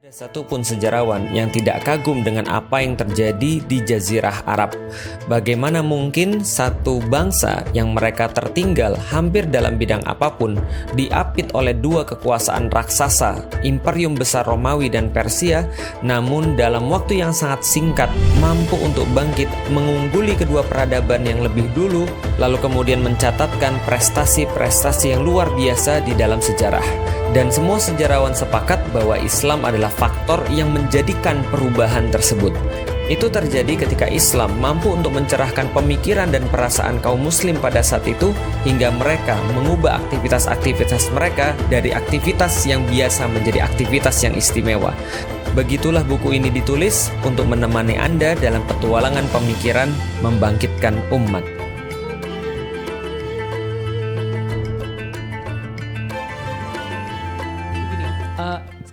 Satupun sejarawan yang tidak kagum dengan apa yang terjadi di Jazirah Arab. Bagaimana mungkin satu bangsa yang mereka tertinggal hampir dalam bidang apapun diapit oleh dua kekuasaan raksasa, Imperium Besar Romawi dan Persia, namun dalam waktu yang sangat singkat mampu untuk bangkit mengungguli kedua peradaban yang lebih dulu, lalu kemudian mencatatkan prestasi-prestasi yang luar biasa di dalam sejarah. Dan semua sejarawan sepakat bahwa Islam adalah faktor yang menjadikan perubahan tersebut. Itu terjadi ketika Islam mampu untuk mencerahkan pemikiran dan perasaan kaum muslim pada saat itu, hingga mereka mengubah aktivitas-aktivitas mereka dari aktivitas yang biasa menjadi aktivitas yang istimewa. Begitulah buku ini ditulis untuk menemani Anda dalam petualangan pemikiran membangkitkan umat.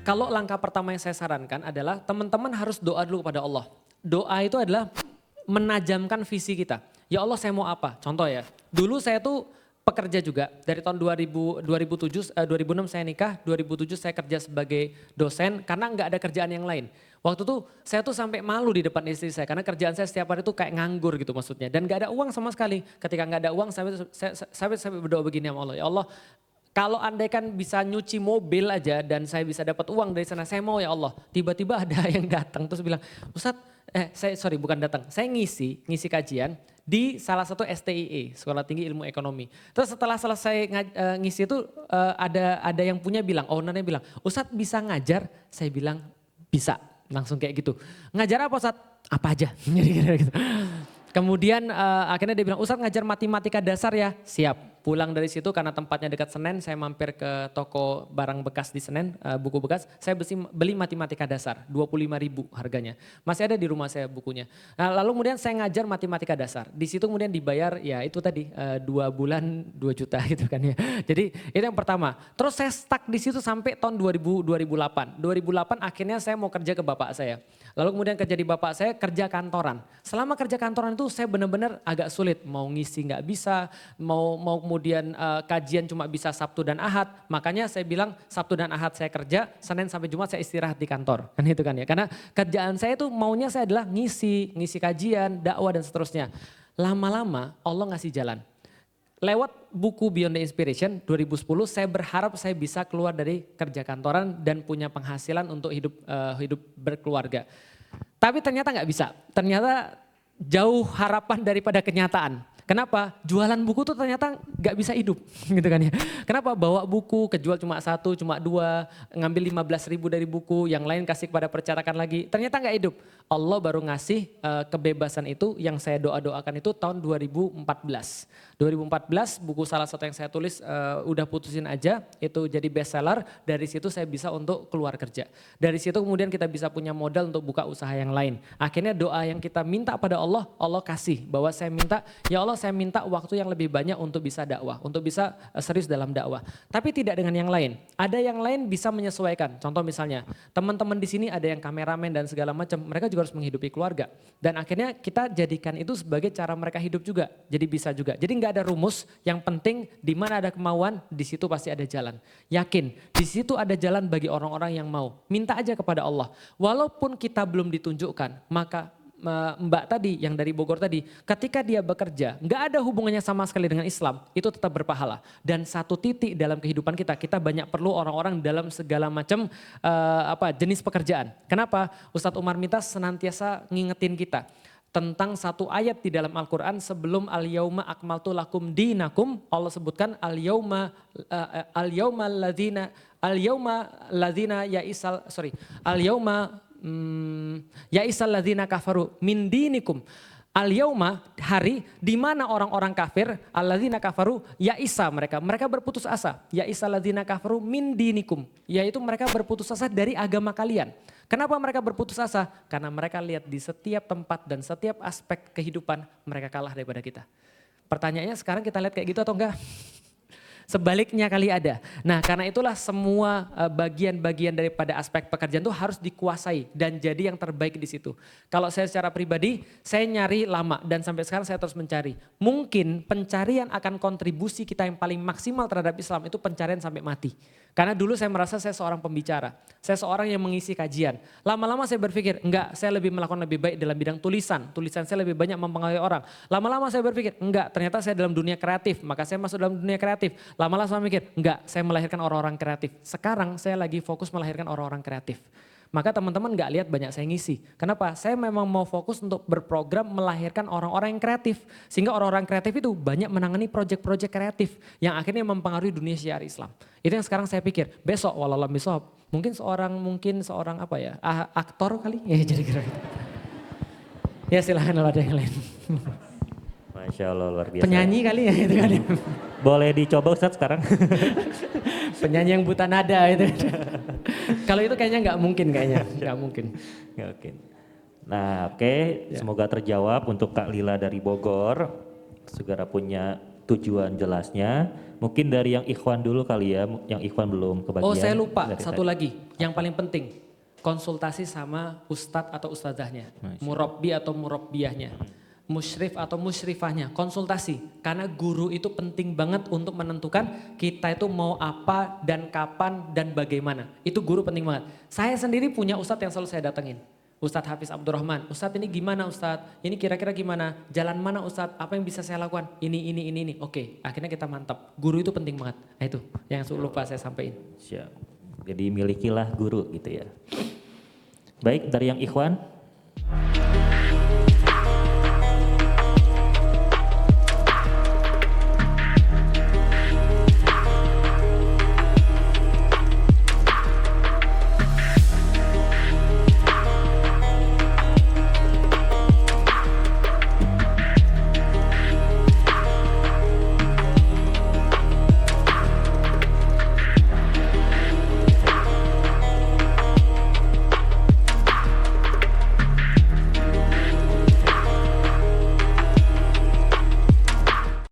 Kalau langkah pertama yang saya sarankan adalah teman-teman harus doa dulu kepada Allah. Doa itu adalah menajamkan visi kita. Ya Allah, saya mau apa? Contoh ya, dulu saya tuh pekerja juga. Dari tahun 2006 saya nikah, 2007 saya kerja sebagai dosen karena nggak ada kerjaan yang lain. Waktu itu saya tuh sampai malu di depan istri saya karena kerjaan saya setiap hari tuh kayak nganggur gitu maksudnya. Dan nggak ada uang sama sekali. Ketika nggak ada uang saya berdoa begini sama Allah. Ya Allah, kalau andaikan bisa nyuci mobil aja dan saya bisa dapat uang dari sana, saya mau ya Allah. Tiba-tiba ada yang datang terus bilang, Ustadz, saya ngisi kajian di salah satu STIE, Sekolah Tinggi Ilmu Ekonomi. Terus setelah selesai ngisi itu ada yang punya bilang, ownernya bilang, Ustadz bisa ngajar? Saya bilang bisa, langsung kayak gitu. Ngajar apa Ustadz? Apa aja, gitu. Kemudian akhirnya dia bilang, Ustadz ngajar matematika dasar ya? Siap. Pulang dari situ karena tempatnya dekat Senen, saya mampir ke toko barang bekas di Senen, buku bekas. Saya beli matematika dasar, 25.000 harganya. Masih ada di rumah saya bukunya. Nah, lalu kemudian saya ngajar matematika dasar. Di situ kemudian dibayar ya itu tadi 2 bulan 2 juta gitu kan ya. Jadi itu yang pertama. Terus saya stuck di situ sampai tahun 2008. 2008 akhirnya saya mau kerja ke bapak saya. Lalu kemudian kerja di bapak saya, kerja kantoran. Selama kerja kantoran itu saya benar-benar agak sulit. Mau ngisi nggak bisa, mau kemudian kajian cuma bisa Sabtu dan Ahad. Makanya saya bilang Sabtu dan Ahad saya kerja, Senin sampai Jumat saya istirahat di kantor. Kan itu kan ya. Karena kerjaan saya itu maunya saya adalah ngisi kajian, dakwah dan seterusnya. Lama-lama Allah ngasih jalan. Lewat buku Beyond the Inspiration 2010 saya berharap saya bisa keluar dari kerja kantoran dan punya penghasilan untuk hidup berkeluarga. Tapi ternyata nggak bisa. Ternyata jauh harapan daripada kenyataan. Kenapa? Jualan buku tuh ternyata gak bisa hidup gitu kan ya. Kenapa? Bawa buku, kejual cuma 1, cuma 2, ngambil 15.000 dari buku, yang lain kasih kepada percetakan lagi. Ternyata gak hidup. Allah baru ngasih kebebasan itu yang saya doa-doakan itu tahun 2014. 2014 buku salah satu yang saya tulis udah putusin aja, itu jadi bestseller. Dari situ saya bisa untuk keluar kerja. Dari situ kemudian kita bisa punya modal untuk buka usaha yang lain. Akhirnya doa yang kita minta pada Allah, Allah kasih. Bahwa saya minta, ya Allah saya minta waktu yang lebih banyak untuk bisa dakwah, untuk bisa serius dalam dakwah. Tapi tidak dengan yang lain. Ada yang lain bisa menyesuaikan. Contoh misalnya, teman-teman di sini ada yang kameramen dan segala macam, mereka juga harus menghidupi keluarga. Dan akhirnya kita jadikan itu sebagai cara mereka hidup juga. Jadi bisa juga. Jadi nggak ada rumus, yang penting di mana ada kemauan, di situ pasti ada jalan. Yakin, di situ ada jalan bagi orang-orang yang mau. Minta aja kepada Allah. Walaupun kita belum ditunjukkan, maka Mbak tadi yang dari Bogor tadi, ketika dia bekerja nggak ada hubungannya sama sekali dengan Islam, itu tetap berpahala. Dan satu titik dalam kehidupan kita banyak perlu orang-orang dalam segala macam jenis pekerjaan. Kenapa? Ustadz Umar Mitas senantiasa ngingetin kita tentang satu ayat di dalam Al-Quran sebelum al-yauma akmaltu lakum dinakum, Allah sebutkan al-yauma ya isal ladzina kafaru min dinikum. Al-yauma hari di mana orang-orang kafir, alladzina kafaru ya isa mereka berputus asa. Ya isal ladzina kafaru min dinikum, yaitu mereka berputus asa dari agama kalian. Kenapa mereka berputus asa? Karena mereka lihat di setiap tempat dan setiap aspek kehidupan mereka kalah daripada kita. Pertanyaannya sekarang kita lihat kayak gitu atau enggak? Sebaliknya kali ada. Nah karena itulah semua bagian-bagian daripada aspek pekerjaan itu harus dikuasai dan jadi yang terbaik di situ. Kalau saya secara pribadi, saya nyari lama dan sampai sekarang saya terus mencari. Mungkin pencarian akan kontribusi kita yang paling maksimal terhadap Islam itu pencarian sampai mati. Karena dulu saya merasa saya seorang pembicara, saya seorang yang mengisi kajian. Lama-lama saya berpikir, enggak, saya lebih melakukan lebih baik dalam bidang tulisan. Tulisan saya lebih banyak mempengaruhi orang. Lama-lama saya berpikir, enggak, ternyata saya dalam dunia kreatif, maka saya masuk dalam dunia kreatif. Lama-lama saya mikir, enggak, saya melahirkan orang-orang kreatif. Sekarang saya lagi fokus melahirkan orang-orang kreatif. Maka teman-teman nggak lihat banyak saya ngisi. Kenapa? Saya memang mau fokus untuk berprogram melahirkan orang-orang yang kreatif. Sehingga orang-orang kreatif itu banyak menangani proyek-proyek kreatif yang akhirnya mempengaruhi dunia syiar Islam. Itu yang sekarang saya pikir. Besok wallahualam bisawab, mungkin seorang apa ya, aktor kali ya jadi kira. Ya silahkan kalau ada yang lain. Masya Allah luar biasa. Penyanyi kali ya itu kali. Boleh dicoba Ustadz sekarang? Penyanyi yang buta nada itu. Kalau itu kayaknya nggak mungkin nggak mungkin. Nggak mungkin. Nah oke, semoga terjawab untuk Kak Lila dari Bogor. Segera punya tujuan jelasnya. Mungkin dari yang Ikhwan dulu kali ya, yang Ikhwan belum kebagian. Oh saya lupa, satu lagi yang paling penting. Konsultasi sama ustadz atau ustazahnya. Murabbi atau murabbiyahnya. Musyrif atau musyrifahnya, konsultasi. Karena guru itu penting banget untuk menentukan kita itu mau apa dan kapan dan bagaimana. Itu guru penting banget. Saya sendiri punya ustadz yang selalu saya datengin. Ustadz Hafiz Abdurrahman, ustadz ini gimana ustadz? Ini kira-kira gimana? Jalan mana ustadz? Apa yang bisa saya lakukan? Ini. Oke, akhirnya kita mantap. Guru itu penting banget. Nah itu yang lupa saya sampaikan. Siap. Jadi milikilah guru gitu ya. Baik, dari yang Ikhwan.